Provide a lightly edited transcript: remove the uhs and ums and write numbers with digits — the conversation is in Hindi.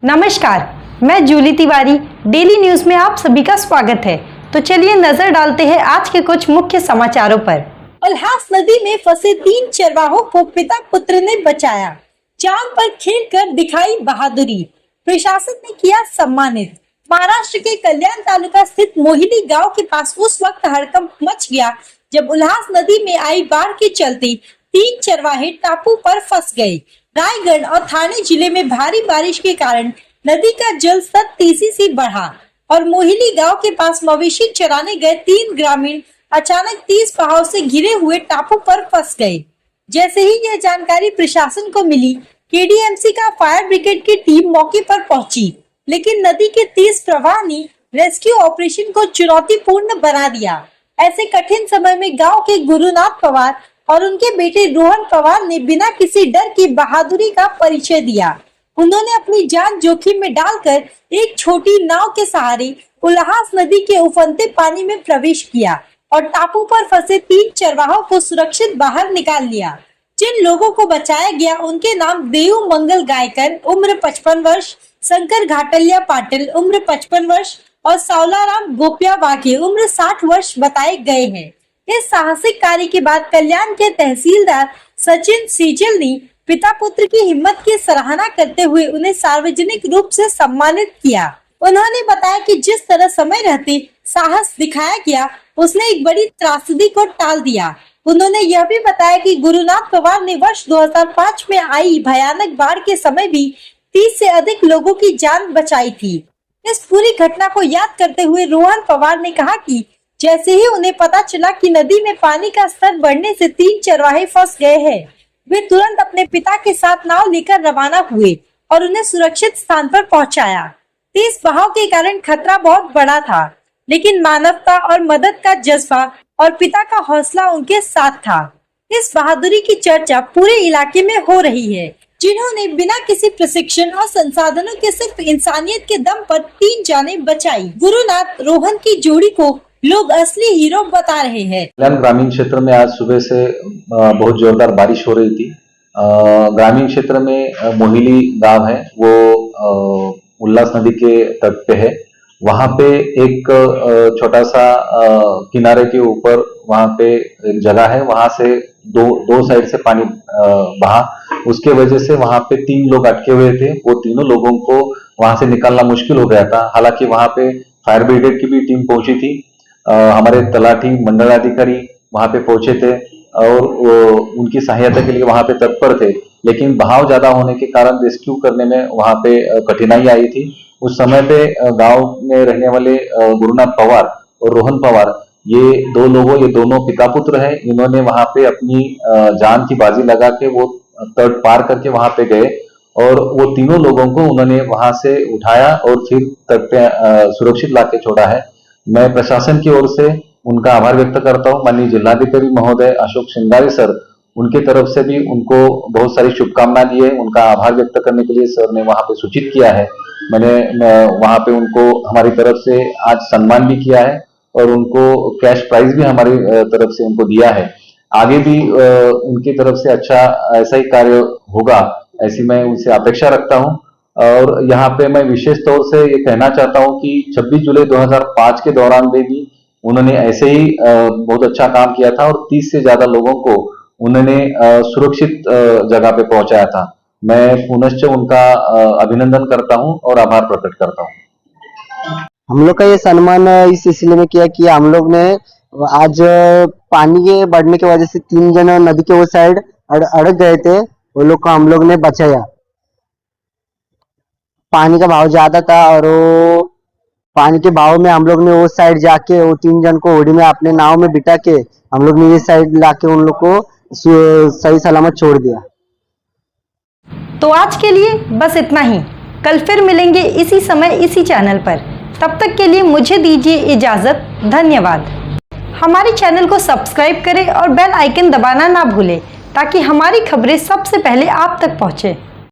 नमस्कार, मैं जूली तिवारी। डेली न्यूज में आप सभी का स्वागत है। तो चलिए नजर डालते हैं आज के कुछ मुख्य समाचारों पर। उल्हास नदी में फंसे 3 चरवाहों को पिता पुत्र ने बचाया। चांद पर खेलकर दिखाई बहादुरी, प्रशासन ने किया सम्मानित। महाराष्ट्र के कल्याण तालुका स्थित मोहिनी गांव के पास उस वक्त हड़कंप मच गया जब उल्हास नदी में आई बाढ़ के चलते 3 चरवाहे टापू पर फंस गए। रायगढ़ और थाने जिले में भारी बारिश के कारण नदी का जल स्तर तेजी से बढ़ा और मोहिनी गांव के पास मवेशी चराने गए 3 ग्रामीण अचानक तेज बहाव से घिरे हुए टापू पर फंस गए। जैसे ही यह जानकारी प्रशासन को मिली, केडीएमसी का फायर ब्रिगेड की टीम मौके पर पहुंची, लेकिन नदी के तेज प्रवाह ने रेस्क्यू ऑपरेशन को चुनौतीपूर्ण बना दिया। ऐसे कठिन समय में गांव के गुरुनाथ पवार और उनके बेटे रोहन पवार ने बिना किसी डर की बहादुरी का परिचय दिया। उन्होंने अपनी जान जोखिम में डालकर एक छोटी नाव के सहारे उल्हास नदी के उफनते पानी में प्रवेश किया और टापू पर फंसे 3 चरवाहों को सुरक्षित बाहर निकाल लिया। जिन लोगों को बचाया गया उनके नाम देव मंगल गायकर उम्र 55 वर्ष, शंकर घाटलिया पाटिल उम्र 55 वर्ष और सावलाराम गोपिया वाके उम्र 60 वर्ष बताए गए हैं। इस साहसिक कार्य के बाद कल्याण के तहसीलदार सचिन सीजल ने पिता पुत्र की हिम्मत की सराहना करते हुए उन्हें सार्वजनिक रूप से सम्मानित किया। उन्होंने बताया कि जिस तरह समय रहते साहस दिखाया गया, उसने एक बड़ी त्रासदी को टाल दिया। उन्होंने यह भी बताया कि गुरुनाथ पवार ने वर्ष 2005 में आई भयानक बाढ़ के समय भी 30 से अधिक लोगों की जान बचाई थी। इस पूरी घटना को याद करते हुए रोहन पवार ने कहा कि जैसे ही उन्हें पता चला कि नदी में पानी का स्तर बढ़ने से 3 चरवाहे फंस गए हैं, वे तुरंत अपने पिता के साथ नाव लेकर रवाना हुए और उन्हें सुरक्षित स्थान पर पहुंचाया। तेज बहाव के कारण खतरा बहुत बड़ा था, लेकिन मानवता और मदद का जज्बा और पिता का हौसला उनके साथ था। इस बहादुरी की चर्चा पूरे इलाके में हो रही है, जिन्होंने बिना किसी प्रशिक्षण और संसाधनों के सिर्फ इंसानियत के दम पर 3 जानें बचाई। गुरुनाथ रोहन की जोड़ी को लोग असली हीरो बता रहे हैं। कल्याण ग्रामीण क्षेत्र में आज सुबह से बहुत जोरदार बारिश हो रही थी। ग्रामीण क्षेत्र में मोहिनी गांव है, वो उल्हास नदी के तट पे है। वहां पे एक छोटा सा किनारे के ऊपर वहां पे एक जगह है, वहां से दो साइड से पानी बहा। उसके वजह से वहां पे 3 लोग अटके हुए थे। वो तीनों लोगों को वहां से निकालना मुश्किल हो गया था। हालांकि वहां पे फायर ब्रिगेड की भी टीम पहुंची थी। हमारे तलाठी मंडलाधिकारी वहां पे पहुंचे थे और उनकी सहायता के लिए वहां पे तत्पर थे, लेकिन बहाव ज्यादा होने के कारण रेस्क्यू करने में वहां पे कठिनाई आई थी। उस समय पे गांव में रहने वाले गुरुनाथ पवार और रोहन पवार, ये दोनों पिता पुत्र हैं। इन्होंने वहां पे अपनी जान की बाजी लगा के वो तट पार करके वहां पे गए और वो तीनों लोगों को उन्होंने वहां से उठाया और फिर तट पे सुरक्षित लाके छोड़ा है। मैं प्रशासन की ओर से उनका आभार व्यक्त करता हूं। माननीय जिलाधिकारी महोदय अशोक श्रृंगारे सर, उनके तरफ से भी उनको बहुत सारी शुभकामनाएं दी है। उनका आभार व्यक्त करने के लिए सर ने वहां पे सूचित किया है। मैंने वहां पे उनको हमारी तरफ से आज सम्मान भी किया है और उनको कैश प्राइज भी हमारी तरफ से उनको दिया है। आगे भी उनकी तरफ से अच्छा ऐसा ही कार्य होगा, ऐसी मैं उनसे अपेक्षा रखता हूं। और यहाँ पे मैं विशेष तौर से ये कहना चाहता हूँ कि 26 जुलाई 2005 के दौरान भी उन्होंने ऐसे ही बहुत अच्छा काम किया था और 30 से ज्यादा लोगों को उन्होंने सुरक्षित जगह पे पहुंचाया था। मैं पुनश्च उनका अभिनंदन करता हूं और आभार प्रकट करता हूं। हम लोग का ये सम्मान इस सिलसिले में किया कि हम लोग ने आज पानी के बढ़ने की वजह से 3 जन नदी के वो साइड अड़क गए थे, वो लोग को हम लोग ने बचाया। पानी का भाव ज्यादा था और वो पानी के भाव में हम लोग ने वो साइड जाके वो 3 जन को होड़ी में अपने नाव में बिठा के हम लोग ने ये साइड लाके उन लोग को सही सलामत छोड़ दिया। तो आज के लिए बस इतना ही। कल फिर मिलेंगे इसी समय इसी चैनल पर। तब तक के लिए मुझे दीजिए इजाजत। धन्यवाद। हमारे चैनल को सब्सक्राइब करें और बेल आइकन दबाना ना भूलें ताकि हमारी खबरें सबसे पहले आप तक पहुंचे।